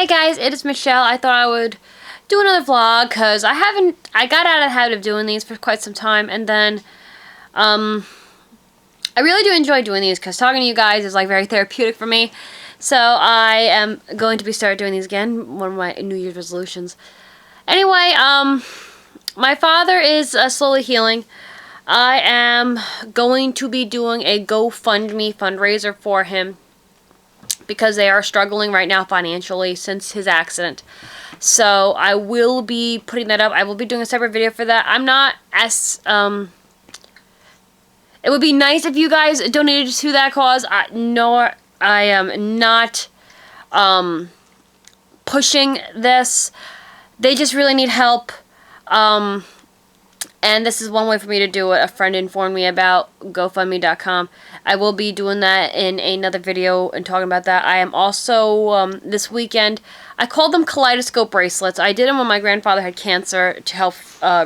Hi guys, it is Michelle. I thought I would do another vlog because I got out of the habit of doing these for quite some time, and then I really do enjoy doing these because talking to you guys is like very therapeutic for me. So I am going to be start doing these again, one of my New Year's resolutions. Anyway, my father is slowly healing. I am going to be doing a GoFundMe fundraiser for him because they are struggling right now financially since his accident. So I will be putting that up. I will be doing a separate video for that. I'm not as it would be nice if you guys donated to that cause. I am not pushing this. They just really need help. And this is one way for me to do it. A friend informed me about GoFundMe.com. I will be doing that in another video and talking about that. I am also, this weekend, I called them kaleidoscope bracelets. I did them when my grandfather had cancer to help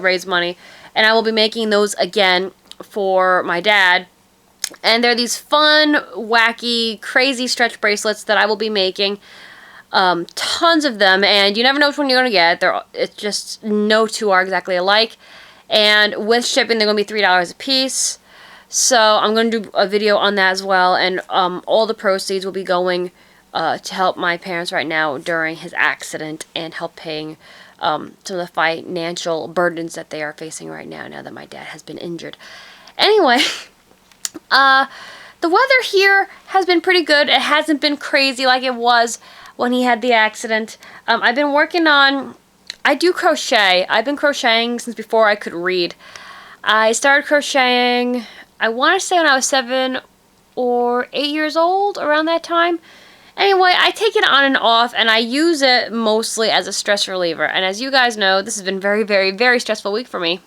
raise money. And I will be making those again for my dad. And they're these fun, wacky, crazy stretch bracelets that I will be making. Tons of them. And you never know which one you're going to get. It's just no two are exactly alike. And with shipping, they're going to be $3 a piece. So I'm going to do a video on that as well. And all the proceeds will be going to help my parents right now during his accident and help paying some of the financial burdens that they are facing right now that my dad has been injured. Anyway, the weather here has been pretty good. It hasn't been crazy like it was when he had the accident. I've been working on... I do crochet. I've been crocheting since before I could read. I started crocheting, I want to say when I was 7 or 8 years old, around that time. Anyway, I take it on and off, and I use it mostly as a stress reliever. And as you guys know, this has been very, very, very stressful week for me.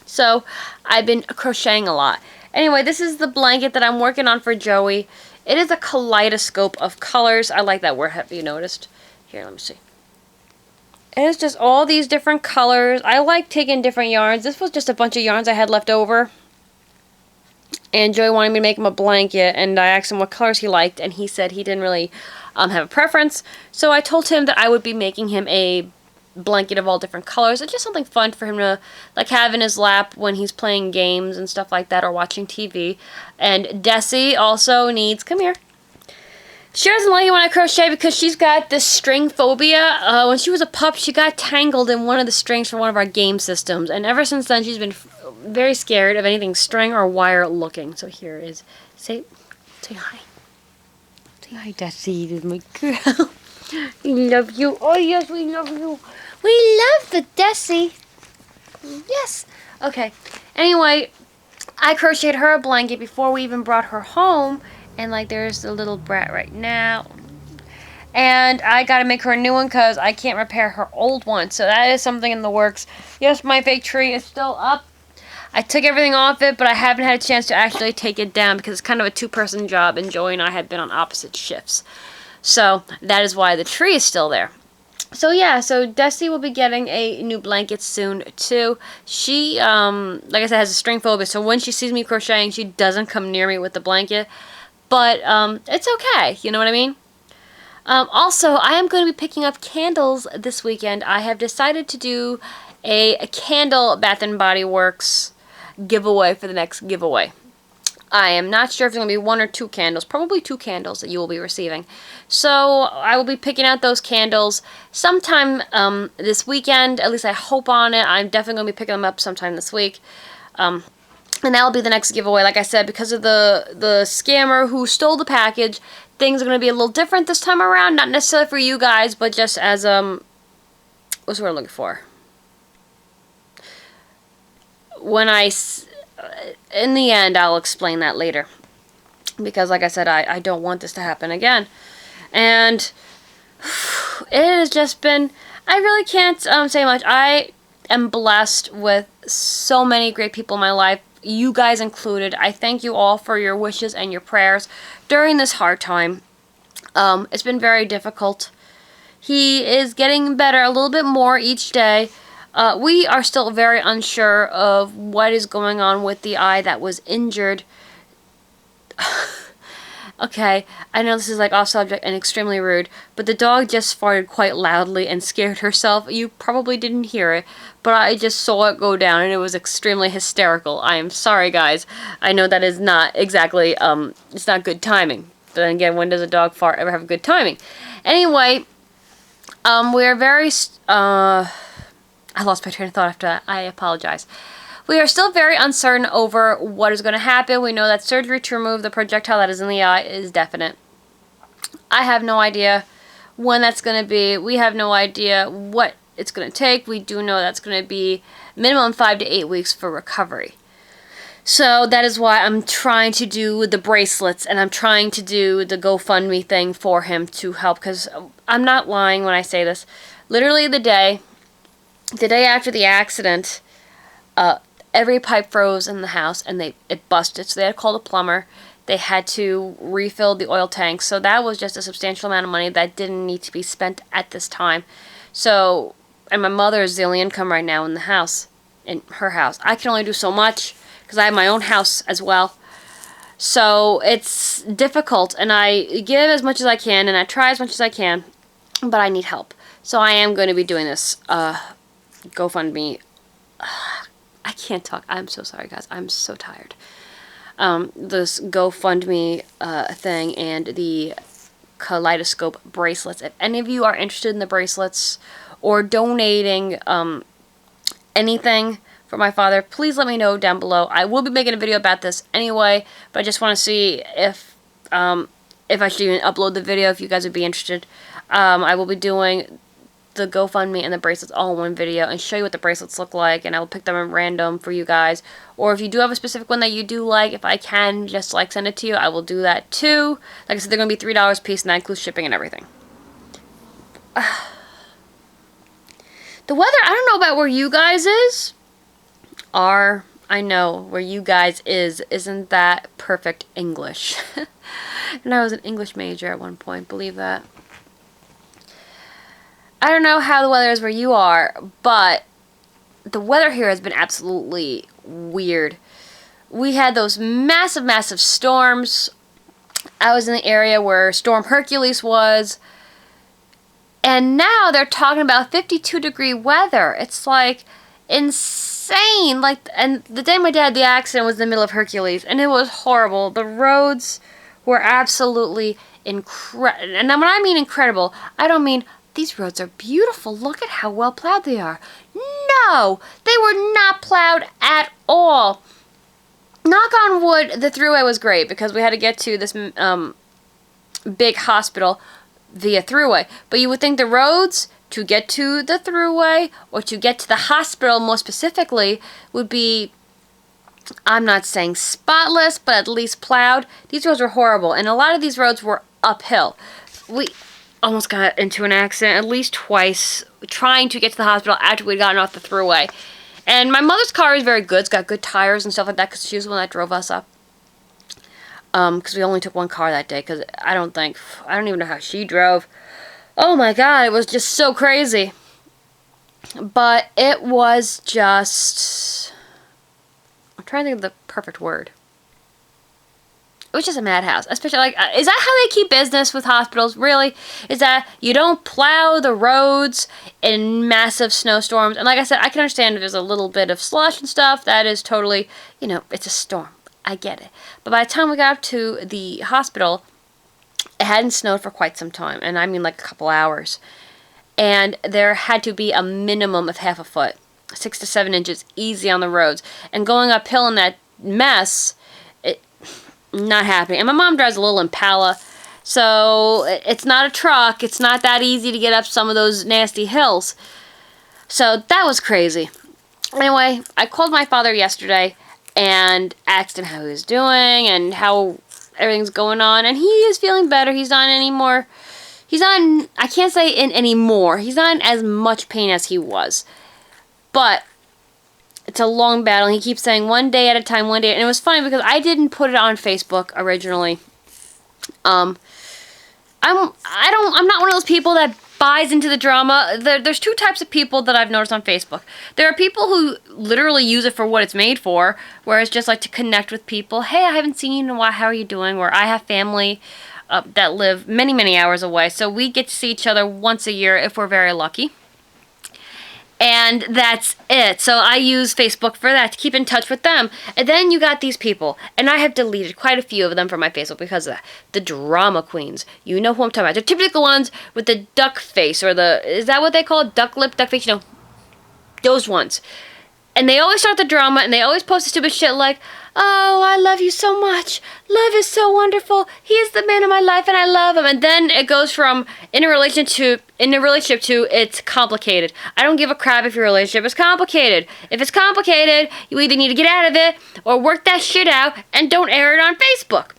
So, I've been crocheting a lot. Anyway, this is the blanket that I'm working on for Joey. It is a kaleidoscope of colors. I like that word, have you noticed? Here, let me see. And it's just all these different colors. I like taking different yarns. This was just a bunch of yarns I had left over. And Joey wanted me to make him a blanket. And I asked him what colors he liked. And he said he didn't really have a preference. So I told him that I would be making him a blanket of all different colors. It's just something fun for him to like have in his lap when he's playing games and stuff like that. Or watching TV. And Desi also needs... Come here. She doesn't like it when I crochet because she's got this string phobia. When she was a pup, she got tangled in one of the strings for one of our game systems. And ever since then, she's been very scared of anything string or wire looking. So here is, say hi. Say hi, Desi, my girl. We love you. Oh, yes, we love you. We love the Desi. Yes. Okay. Anyway, I crocheted her a blanket before we even brought her home. And, like, there's the little brat right now. And I gotta make her a new one because I can't repair her old one. So that is something in the works. Yes, my fake tree is still up. I took everything off it, but I haven't had a chance to actually take it down because it's kind of a two-person job, and Joey and I have been on opposite shifts. So that is why the tree is still there. So yeah, so Desi will be getting a new blanket soon too. She, like I said, has a string phobia, so when she sees me crocheting, she doesn't come near me with the blanket. But it's okay, you know what I mean? Also, I am going to be picking up candles this weekend. I have decided to do a candle Bath & Body Works giveaway for the next giveaway. I am not sure if it's going to be 1 or 2 candles. Probably 2 candles that you will be receiving. So, I will be picking out those candles sometime this weekend. At least I hope on it. I'm definitely going to be picking them up sometime this week. And that will be the next giveaway. Like I said, because of the scammer who stole the package, things are going to be a little different this time around. Not necessarily for you guys, but just as, what's the word I'm looking for? In the end, I'll explain that later. Because, like I said, I don't want this to happen again. And it has just been, I really can't say much. I am blessed with so many great people in my life. You guys included. I thank you all for your wishes and your prayers during this hard time. It's been very difficult. He is getting better a little bit more each day. We are still very unsure of what is going on with the eye that was injured. Okay, I know this is like off subject and extremely rude, but the dog just farted quite loudly and scared herself. You probably didn't hear it, but I just saw it go down and it was extremely hysterical. I am sorry, guys. I know that is not exactly, it's not good timing. But then again, when does a dog fart ever have good timing? Anyway, we're very, I lost my train of thought after that. I apologize. We are still very uncertain over what is going to happen. We know that surgery to remove the projectile that is in the eye is definite. I have no idea when that's going to be. We have no idea what it's going to take. We do know that's going to be minimum 5 to 8 weeks for recovery. So that is why I'm trying to do the bracelets and I'm trying to do the GoFundMe thing for him to help, because I'm not lying when I say this. Literally the day after the accident, every pipe froze in the house and it busted. So they had to call the plumber. They had to refill the oil tank. So that was just a substantial amount of money that didn't need to be spent at this time. So, and my mother is the only income right now in the house, in her house. I can only do so much because I have my own house as well. So it's difficult, and I give as much as I can and I try as much as I can, but I need help. So I am going to be doing this GoFundMe. I can't talk. I'm so sorry, guys. I'm so tired. This GoFundMe thing and the Kaleidoscope bracelets. If any of you are interested in the bracelets or donating anything for my father, please let me know down below. I will be making a video about this anyway, but I just want to see if I should even upload the video, if you guys would be interested. I will be doing the GoFundMe and the bracelets all in one video and show you what the bracelets look like, and I will pick them at random for you guys. Or if you do have a specific one that you do like, if I can just like send it to you, I will do that too. Like I said, they're going to be $3 a piece, and that includes shipping and everything. The weather, I don't know about where you guys are. I know where you guys isn't that perfect English. And I was an English major at one point, believe that. I don't know how the weather is where you are, but the weather here has been absolutely weird. We had those massive, massive storms. I was in the area where Storm Hercules was, and now they're talking about 52-degree weather. It's like insane. Like, and the day my dad had the accident was in the middle of Hercules, and it was horrible. The roads were absolutely incredible. And when I mean incredible, I don't mean these roads are beautiful. Look at how well plowed they are. No, they were not plowed at all. Knock on wood, the thruway was great because we had to get to this big hospital via thruway. But you would think the roads to get to the thruway or to get to the hospital more specifically would be, I'm not saying spotless, but at least plowed. These roads were horrible, and a lot of these roads were uphill. We almost got into an accident at least twice trying to get to the hospital after we'd gotten off the thruway. And my mother's car is very good. It's got good tires and stuff like that because she was the one that drove us up. Because we only took one car that day because I don't even know how she drove. Oh my god, it was just so crazy. But it was just, I'm trying to think of the perfect word. It was just a madhouse. Especially, like, is that how they keep business with hospitals? Really? Is that you don't plow the roads in massive snowstorms? And like I said, I can understand if there's a little bit of slush and stuff. That is totally, you know, it's a storm. I get it. But by the time we got up to the hospital, it hadn't snowed for quite some time. And I mean like a couple hours. And there had to be a minimum of half a foot. 6 to 7 inches easy on the roads. And going uphill in that mess, not happening. And my mom drives a little Impala, so it's not a truck. It's not that easy to get up some of those nasty hills. So that was crazy. Anyway, I called my father yesterday and asked him how he was doing and how everything's going on, and he is feeling better. He's not anymore. He's not, I can't say in anymore. He's not in as much pain as he was. But it's a long battle. He keeps saying one day at a time, one day. And it was funny because I didn't put it on Facebook originally. I'm not one of those people that buys into the drama. There's two types of people that I've noticed on Facebook. There are people who literally use it for what it's made for, where it's just like to connect with people. Hey, I haven't seen you in a while. How are you doing? Or I have family that live many, many hours away, so we get to see each other once a year if we're very lucky. And that's it. So I use Facebook for that, to keep in touch with them. And then you got these people. And I have deleted quite a few of them from my Facebook because of that. The drama queens. You know who I'm talking about. The typical ones with the duck face, or is that what they call it? Duck lip, duck face? You know, those ones. And they always start the drama, and they always post stupid shit like, oh, I love you so much. Love is so wonderful. He is the man of my life, and I love him. And then it goes from in a relationship to it's complicated. I don't give a crap if your relationship is complicated. If it's complicated, you either need to get out of it or work that shit out and don't air it on Facebook.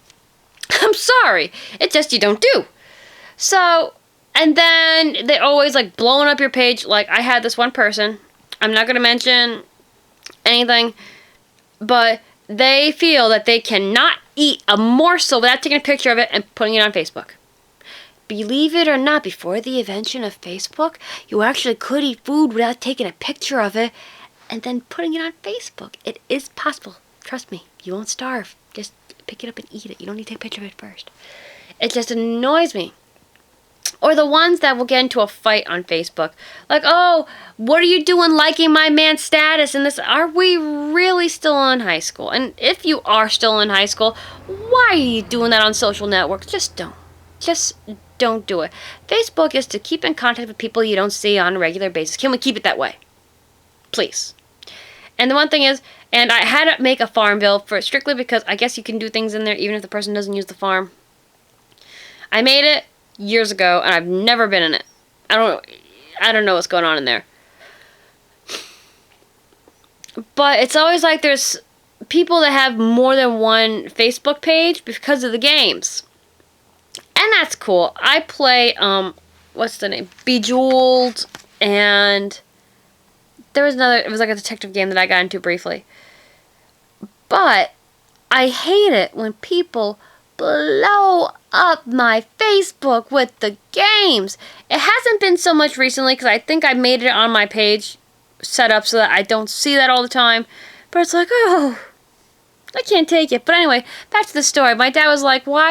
I'm sorry. It's just you don't do. So, and then they always like blowing up your page. Like I had this one person. I'm not going to mention anything, but they feel that they cannot eat a morsel without taking a picture of it and putting it on Facebook. Believe it or not, before the invention of Facebook, you actually could eat food without taking a picture of it and then putting it on Facebook. It is possible. Trust me, you won't starve. Just pick it up and eat it. You don't need to take a picture of it first. It just annoys me. Or the ones that will get into a fight on Facebook. Like, oh, what are you doing liking my man's status? And this, are we really still in high school? And if you are still in high school, why are you doing that on social networks? Just don't. Just don't do it. Facebook is to keep in contact with people you don't see on a regular basis. Can we keep it that way? Please. And the one thing is, and I had to make a farm bill for it strictly because I guess you can do things in there even if the person doesn't use the farm. I made it years ago, and I've never been in it. I don't know what's going on in there. But it's always like there's people that have more than one Facebook page because of the games. And that's cool. I play, what's the name? Bejeweled, and there was another, it was like a detective game that I got into briefly. But I hate it when people blow up my Facebook with the games. It hasn't been so much recently because I think I made it on my page set up so that I don't see that all the time. But it's like, oh, I can't take it. But anyway, back to the story. My dad was like, why